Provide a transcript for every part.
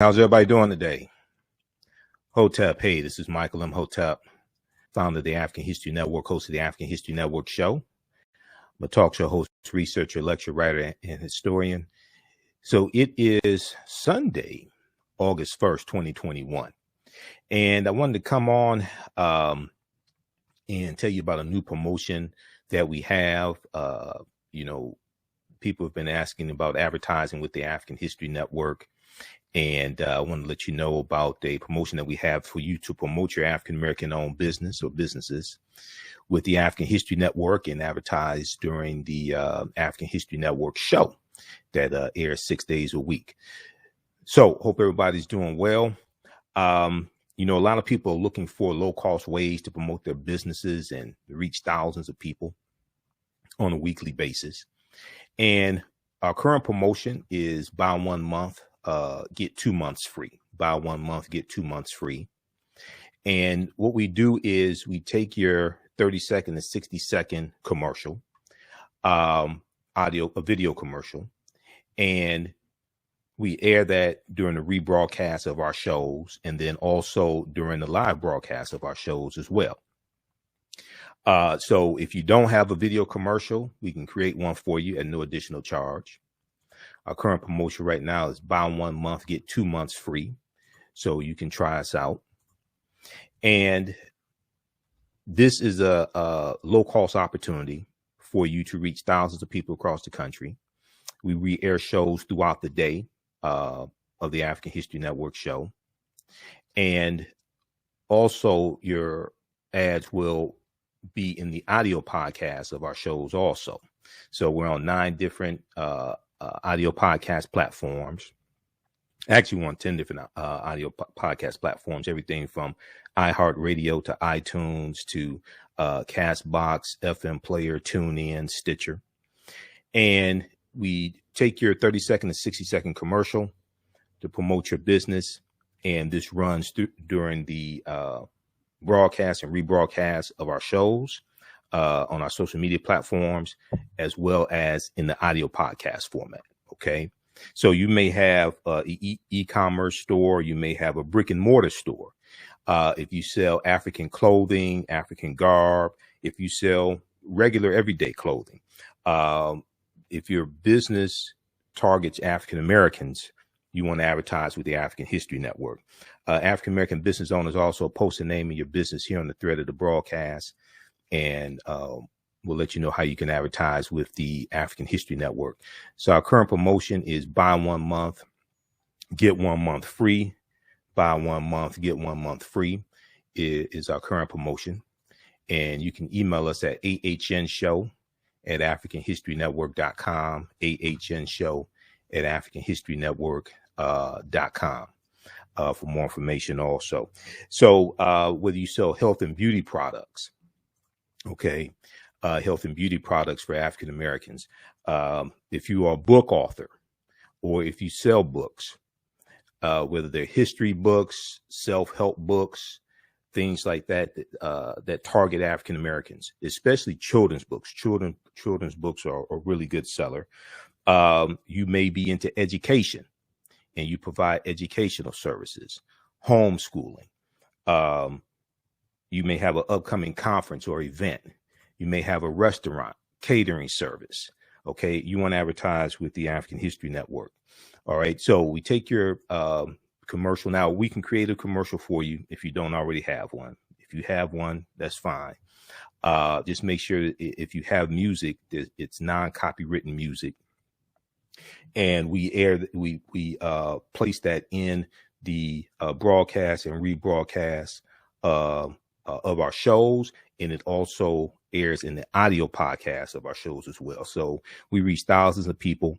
How's everybody doing today? Hotep, hey, this is Michael M. Hotep, founder of the African History Network, host of the African History Network show. I'm a talk show host, researcher, lecturer, writer, and historian. So it is Sunday, August 1st, 2021. And I wanted to come on and tell you about a new promotion that we have. People have been asking about advertising with the African History Network. And I want to let you know about a promotion that we have for you to promote your African-American owned business or businesses with the African History Network and advertise during the African History Network show that airs 6 days a week. So hope everybody's doing well. A lot of people are looking for low cost ways to promote their businesses and reach thousands of people on a weekly basis. And our current promotion is buy 1 month, get 2 months free. Buy 1 month, get 2 months free. And what we do is we take your 30-second to 60-second commercial, a video commercial, and we air that during the rebroadcast of our shows, and then also during the live broadcast of our shows as well. So if you don't have a video commercial, we can create one for you at no additional charge. Our current promotion right now is buy 1 month, get 2 months free. So you can try us out. And this is a low cost opportunity for you to reach thousands of people across the country. We re-air shows throughout the day of the African History Network show. And also your ads will be in the audio podcast of our shows also. So we're on 9 different audio podcast platforms. Actually, we're on 10 different audio podcast platforms, everything from iHeartRadio to iTunes to Castbox, FM Player, TuneIn, Stitcher. And we take your 30-second to 60-second commercial to promote your business. And this runs during the broadcast and rebroadcast of our shows on our social media platforms, as well as in the audio podcast format. Okay. So you may have an e-commerce store. You may have a brick and mortar store. If you sell African clothing, African garb, if you sell regular everyday clothing, if your business targets African Americans, you want to advertise with the African History Network. African American business owners also post the name of your business here on the thread of the broadcast, and we'll let you know how you can advertise with the African History Network. So our current promotion is buy 1 month, get 1 month free. Buy 1 month, get 1 month free is our current promotion. And you can email us at AHNshow@AfricanHistoryNetwork.com, AHNshow@AfricanHistoryNetwork.com for more information also. So whether you sell health and beauty products, okay, health and beauty products for African Americans, if you are a book author or if you sell books, whether they're history books, self-help books, things like that, that target African Americans, especially children's books. Children's books are a really good seller. You may be into education and you provide educational services, homeschooling. You may have an upcoming conference or event. You may have a restaurant, catering service. Okay, you want to advertise with the African History Network. All right, so we take your commercial. Now, we can create a commercial for you if you don't already have one. If you have one, that's fine. Just make sure that if you have music, that it's non-copywritten music. And we place that in the broadcast and rebroadcast of our shows. And it also airs in the audio podcast of our shows as well. So we reach thousands of people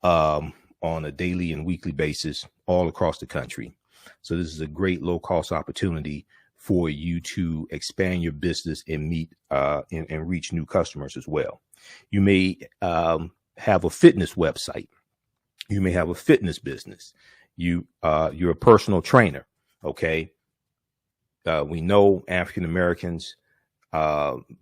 on a daily and weekly basis all across the country. So this is a great low cost opportunity for you to expand your business and meet and reach new customers as well. You may have a fitness website. You may have a fitness business. You're a personal trainer. Okay. We know African Americans,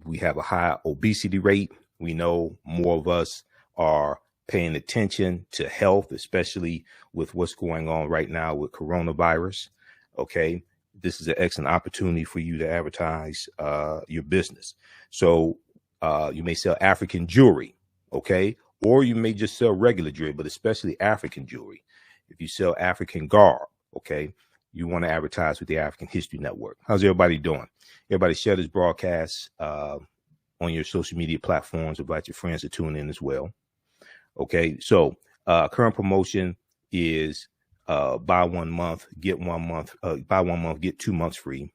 we have a high obesity rate. We know more of us are paying attention to health, especially with what's going on right now with coronavirus. Okay. This is an excellent opportunity for you to advertise your business. So you may sell African jewelry, okay? Or you may just sell regular jewelry, but especially African jewelry. If you sell African garb, okay, you want to advertise with the African History Network. How's everybody doing? Everybody share this broadcast on your social media platforms. Invite your friends to tune in as well. Okay, so current promotion is buy 1 month, get 1 month, buy 1 month, get 2 months free.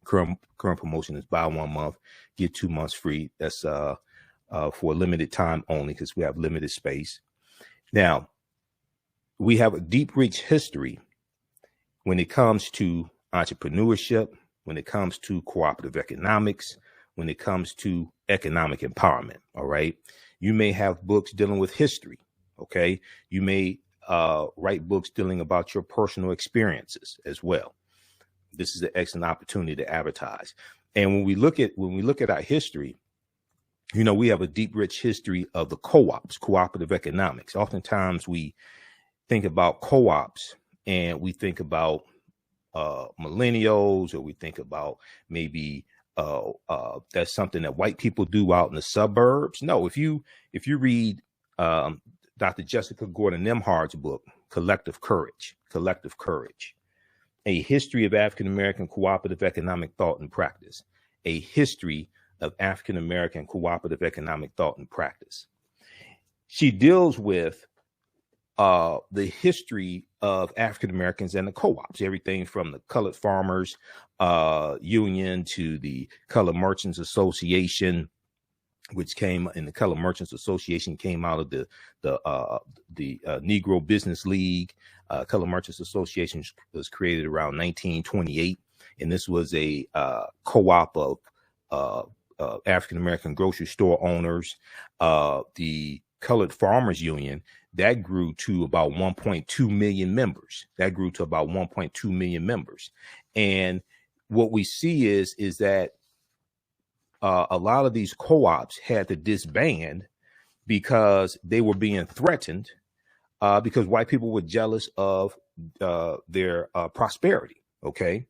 Current promotion is buy 1 month, get 2 months free. That's for a limited time only because we have limited space. Now, we have a deep, rich history when it comes to entrepreneurship, when it comes to cooperative economics, when it comes to economic empowerment. All right. You may have books dealing with history. Okay. You may write books dealing about your personal experiences as well. This is an excellent opportunity to advertise. And when we look at our history, you know, we have a deep, rich history of the co-ops, cooperative economics. Oftentimes we think about co-ops and we think about millennials, or we think about maybe that's something that white people do out in the suburbs. No, if you read Dr. Jessica Gordon Nemhard's book, Collective Courage, A History of African American Cooperative Economic Thought and Practice, a history of African American cooperative economic thought and practice. She deals with the history of African Americans and the co-ops, everything from the Colored Farmers Union to the Colored Merchants Association, which came in the Colored Merchants Association came out of the Negro Business League. Colored Merchants Association was created around 1928, and this was a co-op of African American grocery store owners. The Colored Farmers Union, that grew to about 1.2 million members. And what we see is that a lot of these co-ops had to disband because they were being threatened because white people were jealous of their prosperity. Okay.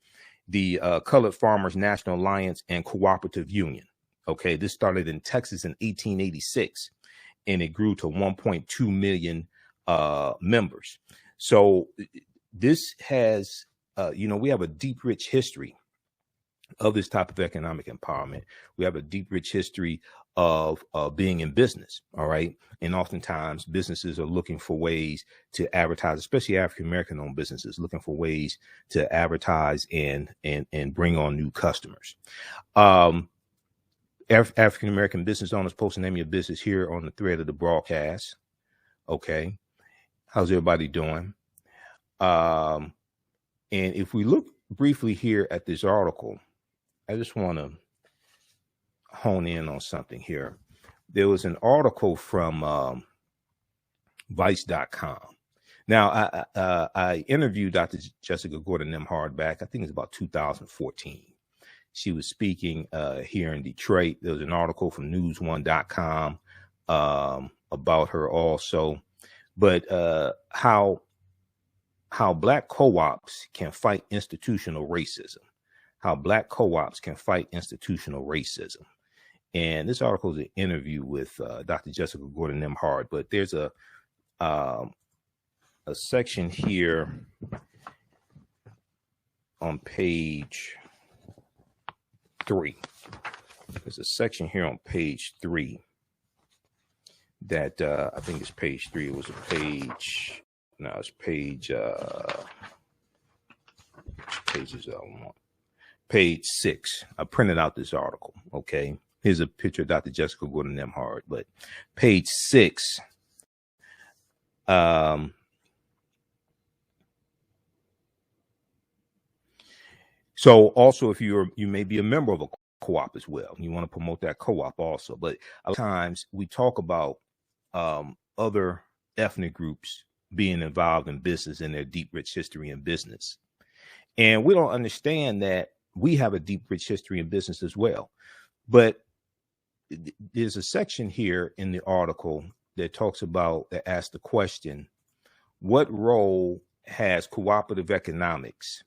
The Colored Farmers National Alliance and Cooperative Union. Okay. This started in Texas in 1886 and it grew to 1.2 million members. So this has, we have a deep, rich history of this type of economic empowerment. We have a deep, rich history of being in business. All right. And oftentimes businesses are looking for ways to advertise, especially African-American owned businesses, looking for ways to advertise and bring on new customers. African-American business owners, post the name of your business here on the thread of the broadcast. Okay. How's everybody doing? And if we look briefly here at this article, I just want to hone in on something here. There was an article from Vice.com. Now, I interviewed Dr. Jessica Gordon Nemhard back, I think it's about 2014. She was speaking here in Detroit. There was an article from news1.com about her also. But how Black co-ops can fight institutional racism. And this article is an interview with Dr. Jessica Gordon Nemhard, but there's a section here on page 3. There's a section here on page 3 that I think it's page 3. It was a page. No, it's page. Pages I want. Page 6. I printed out this article. Okay. Here's a picture of Dr. Jessica Gordon Nemhard, but page 6. So also, if you may be a member of a co-op as well, you want to promote that co-op also. But a lot of times we talk about other ethnic groups being involved in business and their deep, rich history in business. And we don't understand that we have a deep, rich history in business as well. But there's a section here in the article that talks about, that asks the question, what role has cooperative economics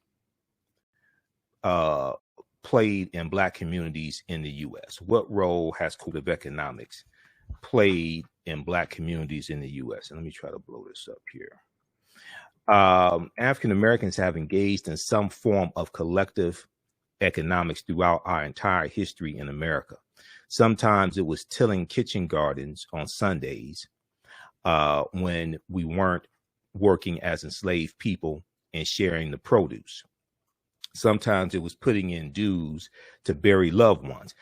played in Black communities in the U.S.? What role has cooperative economics played in Black communities in the U.S.? And let me try to blow this up here. African Americans have engaged in some form of collective economics throughout our entire history in America. Sometimes it was tilling kitchen gardens on Sundays when we weren't working as enslaved people and sharing the produce. Sometimes it was putting in dues to bury loved ones.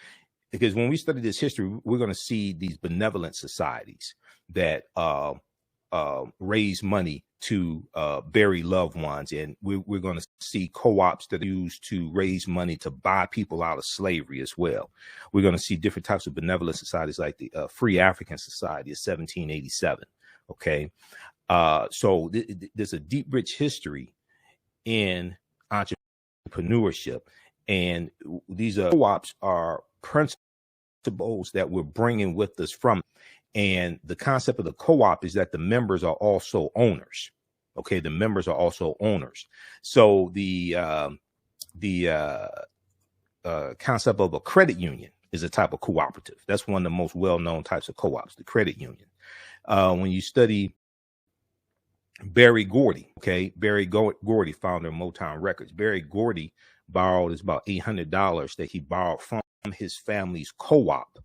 Because when we study this history, we're going to see these benevolent societies that raise money to bury loved ones. And we're going to see co-ops that are used to raise money to buy people out of slavery as well. We're going to see different types of benevolent societies like the Free African Society of 1787. Okay. So there's a deep, rich history in entrepreneurship. And these co-ops are principles that we're bringing with us from. And the concept of the co-op is that the members are also owners. Okay, the members are also owners. So the concept of a credit union is a type of cooperative. That's one of the most well-known types of co-ops, the credit union. When you study Berry Gordy, okay, Berry Gordy, founder of Motown Records. Berry Gordy borrowed about $800 that he borrowed from his family's co-op.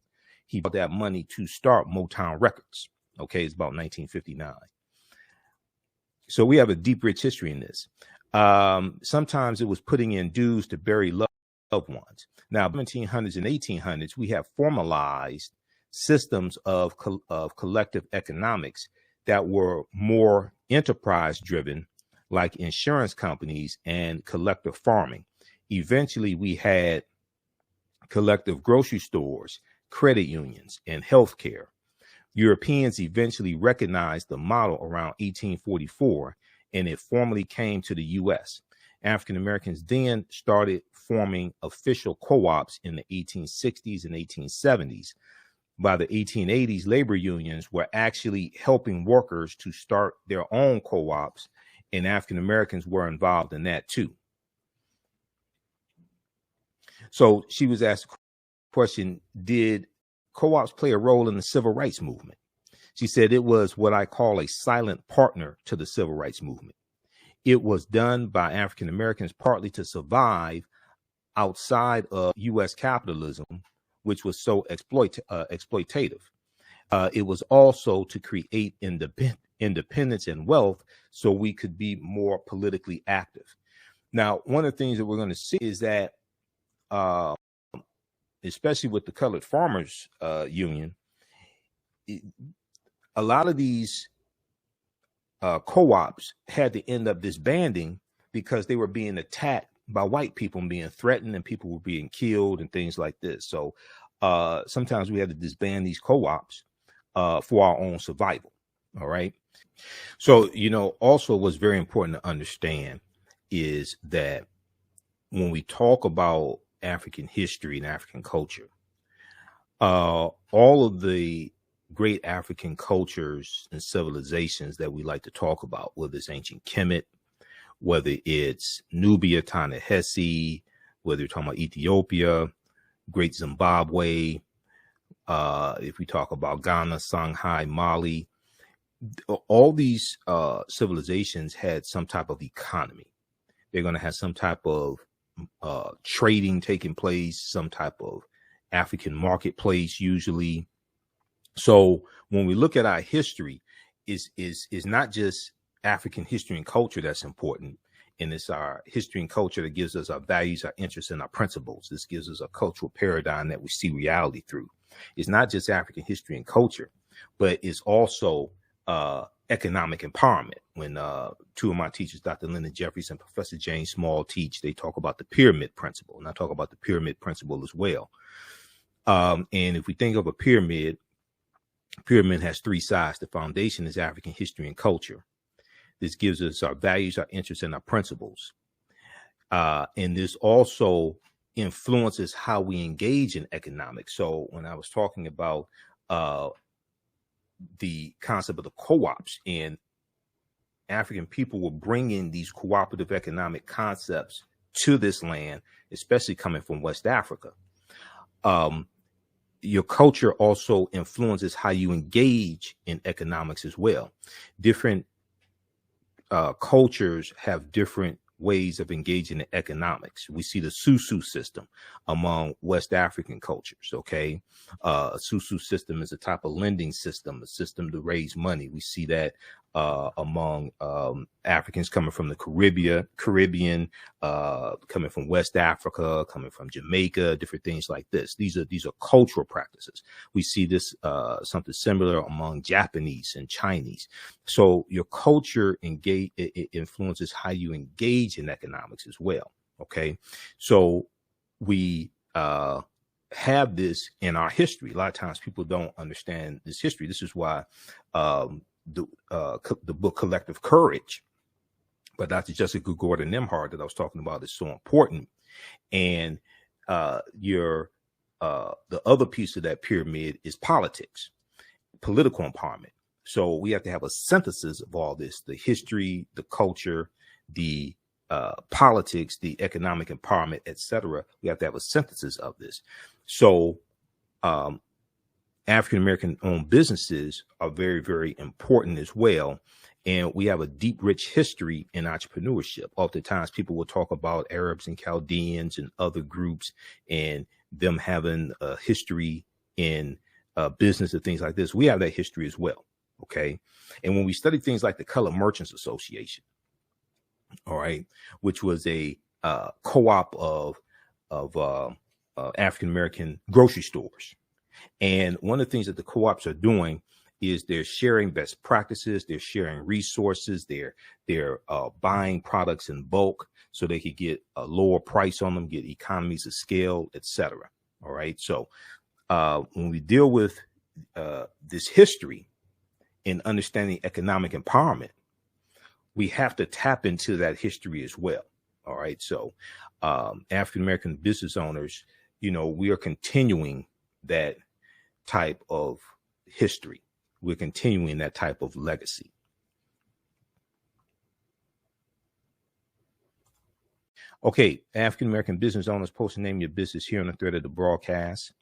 He bought that money to start Motown Records. Okay, it's about 1959. So we have a deep, rich history in this. Sometimes it was putting in dues to bury loved ones. Now, 1700s and 1800s, we have formalized systems of collective economics that were more enterprise driven, like insurance companies and collective farming. Eventually, we had collective grocery stores, credit unions, and healthcare. Europeans eventually recognized the model around 1844, and it formally came to the U.S. African Americans then started forming official co-ops in the 1860s and 1870s. By the 1880s, labor unions were actually helping workers to start their own co-ops, and African Americans were involved in that too. So she was asked the question, did co-ops play a role in the civil rights movement? She said it was what I call a silent partner to the civil rights movement. It was done by African Americans partly to survive outside of U.S. capitalism, which was so exploitative. It was also to create independence and wealth so we could be more politically active. Now, one of the things that we're going to see is that especially with the Colored Farmers Union, a lot of these co-ops had to end up disbanding because they were being attacked by white people and being threatened, and people were being killed and things like this. So sometimes we had to disband these co-ops for our own survival. All right. So, also what's very important to understand is that when we talk about African history and African culture, all of the great African cultures and civilizations that we like to talk about, whether it's ancient Kemet, whether it's Nubia, Ta-Nehisi, whether you're talking about Ethiopia, Great Zimbabwe, if we talk about Ghana, Songhai, Mali, all these civilizations had some type of economy. They're going to have some type of trading taking place, some type of African marketplace usually. So when we look at our history, is not just African history and culture that's important, and it's our history and culture that gives us our values, our interests, and our principles. This gives us a cultural paradigm that we see reality through. It's not just African history and culture, but it's also economic empowerment. When two of my teachers, Dr. Lyndon Jeffries and Professor James Small, teach, they talk about the pyramid principle, and I talk about the pyramid principle as well. And if we think of a pyramid has three sides. The foundation is African history and culture. This gives us our values, our interests, and our principles. And this also influences how we engage in economics. So when I was talking about the concept of the co-ops, and African people will bring in these cooperative economic concepts to this land, especially coming from West Africa. Your culture also influences how you engage in economics as well. Different cultures have different ways of engaging in economics. We see the Susu system among West African cultures. Okay. A Susu system is a type of lending system, a system to raise money. We see that among Africans coming from the Caribbean, coming from West Africa, coming from Jamaica, different things like this. These are cultural practices. We see this something similar among Japanese and Chinese. So your culture influences how you engage in economics as well. Okay, so we have this in our history. A lot of times people don't understand this history. This is why the book Collective Courage by Dr. Jessica Gordon Nimhard that I was talking about is so important. And the other piece of that pyramid is politics, political empowerment. So we have to have a synthesis of all this: the history, the culture, the politics, the economic empowerment, etc. We have to have a synthesis of this. So African-American owned businesses are very, very important as well. And we have a deep, rich history in entrepreneurship. Oftentimes people will talk about Arabs and Chaldeans and other groups and them having a history in business and things like this. We have that history as well. Okay. And when we study things like the Colored Merchants Association, all right, which was a co-op of African-American grocery stores. And one of the things that the co-ops are doing is they're sharing best practices, they're sharing resources, they're buying products in bulk so they could get a lower price on them, get economies of scale, etc. All right. So when we deal with this history in understanding economic empowerment, we have to tap into that history as well. All right. So African-American business owners, we are continuing that type of history. We're continuing that type of legacy. Okay, African-American business owners, post and name your business here on the thread of the broadcast.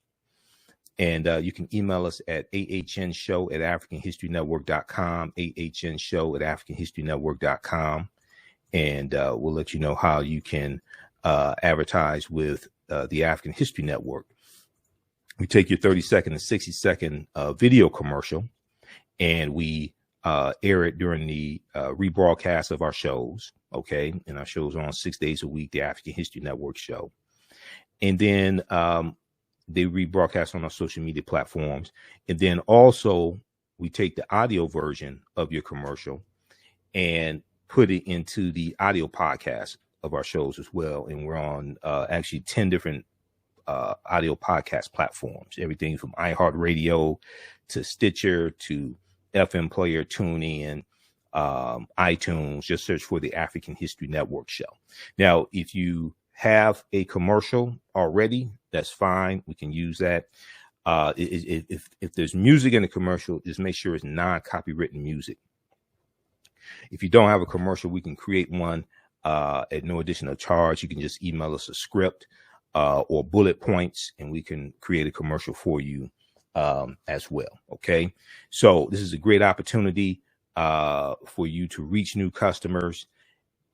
And you can email us at AHNshow@AfricanHistoryNetwork.com, AHNshow@AfricanHistoryNetwork.com. And we'll let you know how you can advertise with the African History Network. We take your 30-second and 60-second video commercial, and we air it during the rebroadcast of our shows. Okay. And our shows are on 6 days a week, the African History Network show. And then they rebroadcast on our social media platforms. And then also we take the audio version of your commercial and put it into the audio podcast of our shows as well. And we're on actually 10 different audio podcast platforms, everything from iHeartRadio to Stitcher to FM Player, TuneIn, iTunes. Just search for the African History Network show. Now, if you have a commercial already, that's fine. We can use that. If there's music in the commercial, just make sure it's non-copywritten music. If you don't have a commercial, we can create one at no additional charge. You can just email us a script or bullet points, and we can create a commercial for you as well. Okay. So this is a great opportunity for you to reach new customers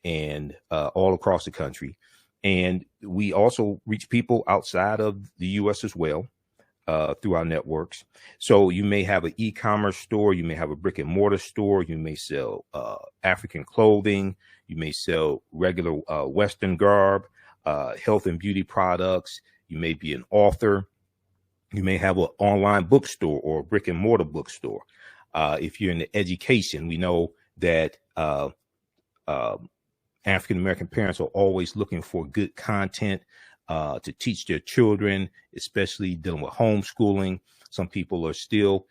and all across the country. And we also reach people outside of the U.S. as well through our networks. So you may have an e-commerce store, you may have a brick and mortar store, you may sell African clothing, you may sell regular Western garb, health and beauty products. You may be an author. You may have an online bookstore or a brick and mortar bookstore. If you're in the education, we know that African-American parents are always looking for good content to teach their children, especially dealing with homeschooling. Some people are still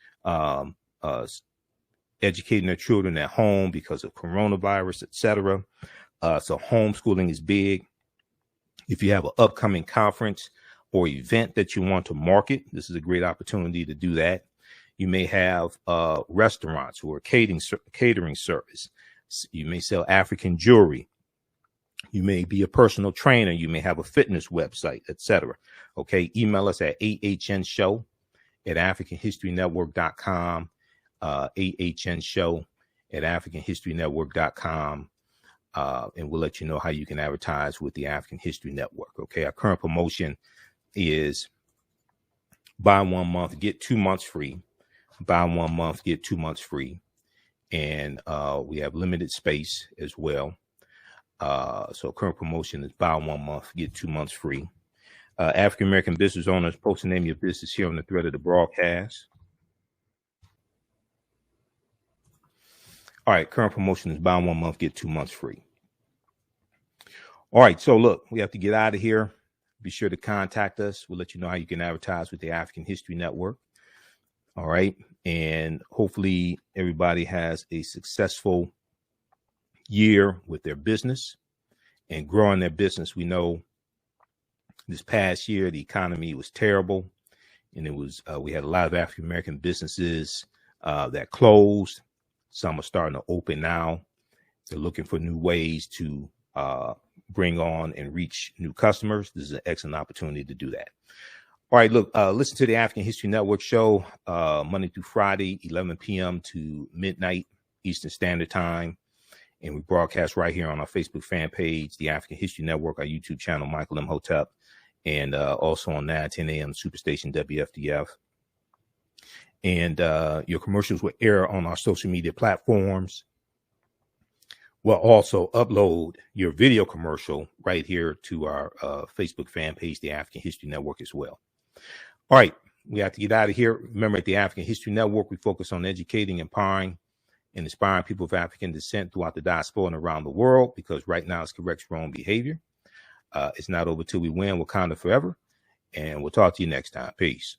educating their children at home because of coronavirus, etc. So homeschooling is big. If you have an upcoming conference or event that you want to market, this is a great opportunity to do that. You may have restaurants or catering service. You may sell African jewelry. You may be a personal trainer. You may have a fitness website, etc. Okay. Email us at AHNshow@AfricanHistoryNetwork.com. AHNshow@AfricanHistoryNetwork.com. And we'll let you know how you can advertise with the African History Network. Okay. Our current promotion is buy 1 month, get 2 months free. Buy 1 month, get 2 months free. And we have limited space as well. So current promotion is buy 1 month, get 2 months free. African American business owners, post the name of your business here on the thread of the broadcast. All right, current promotion is buy 1 month, get 2 months free. All right, so look, we have to get out of here. Be sure to contact us. We'll let you know how you can advertise with the African History Network. All right, and hopefully everybody has a successful year with their business and growing their business. We know this past year the economy was terrible, and it was we had a lot of African American businesses that closed. Some are starting to open now. They're looking for new ways to bring on and reach new customers. This is an excellent opportunity to do that. All right, look, listen to the African History Network show Monday through Friday, 11 p.m. to midnight Eastern Standard Time. And we broadcast right here on our Facebook fan page, the African History Network, our YouTube channel, Michael M. Hotep, and also on 9:10 a.m. Superstation WFDF. And your commercials will air on our social media platforms. We'll also upload your video commercial right here to our Facebook fan page, the African History Network, as well. All right, we have to get out of here. Remember, at the African History Network, we focus on educating, empowering, and inspiring people of African descent throughout the diaspora and around the world, because right now it's correct wrong behavior. It's not over till we win. Wakanda forever. And we'll talk to you next time. Peace.